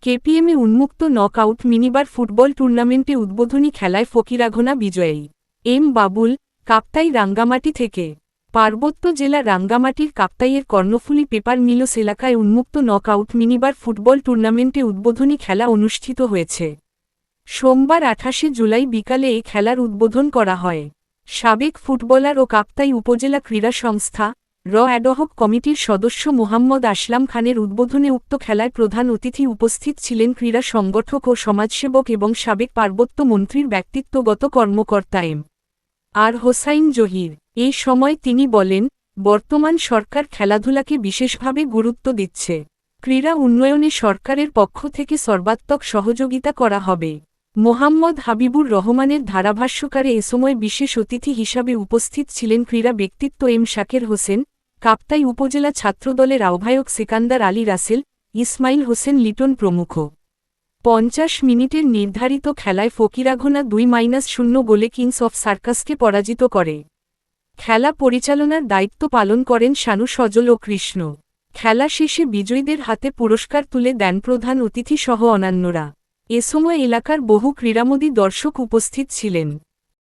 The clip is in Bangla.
কেপিএমে উন্মুক্ত নকআউট মিনিবার ফুটবল টুর্নামেন্টে উদ্বোধনী খেলায় ফকিরাঘোনা বিজয়ী এম বাবুল, কাপ্তাই রাঙ্গামাটি থেকে। পার্বত্য জেলা রাঙ্গামাটির কাপ্তাইয়ের কর্ণফুলী পেপার মিলস এলাকায় উন্মুক্ত নকআউট মিনিবার ফুটবল টুর্নামেন্টে উদ্বোধনী খেলা অনুষ্ঠিত হয়েছে। সোমবার ২৮শে জুলাই বিকালে এই খেলার উদ্বোধন করা হয়। সাবেক ফুটবলার ও কাপ্তাই উপজেলা ক্রীড়া সংস্থা অ্যাডহক কমিটির সদস্য মোহাম্মদ আসলাম খানের উদ্বোধনে উক্ত খেলায় প্রধান অতিথি উপস্থিত ছিলেন ক্রীড়া সংগঠক ও সমাজসেবক এবং সাবেক পার্বত্য মন্ত্রীর ব্যক্তিত্বগত কর্মকর্তা এম আর হোসাইন জহির। এই সময় তিনি বলেন, বর্তমান সরকার খেলাধুলাকে বিশেষভাবে গুরুত্ব দিচ্ছে। ক্রীড়া উন্নয়নে সরকারের পক্ষ থেকে সর্বাত্মক সহযোগিতা করা হবে। মোহাম্মদ হাবিবুর রহমানের ধারাভাষ্যকারে এ সময় বিশেষ অতিথি হিসাবে উপস্থিত ছিলেন ক্রীড়া ব্যক্তিত্ব এম শাকের হোসেন, কাপ্তাই উপজেলা ছাত্রদলের আহ্বায়ক সেকান্দার আলী রাসেল, ইসমাইল হোসেন লিটন প্রমুখ। ৫০ মিনিটের নির্ধারিত খেলায় ফকিরাঘোনা ২-০ গোলে কিংস অফ সার্কাসকে পরাজিত করে। খেলা পরিচালনার দায়িত্ব পালন করেন শানু সজল ও কৃষ্ণ। খেলা শেষে বিজয়ীদের হাতে পুরস্কার তুলে দেন প্রধান অতিথি সহ অন্যান্যরা। এ সময় এলাকার বহু ক্রীড়ামোদী দর্শক উপস্থিত ছিলেন।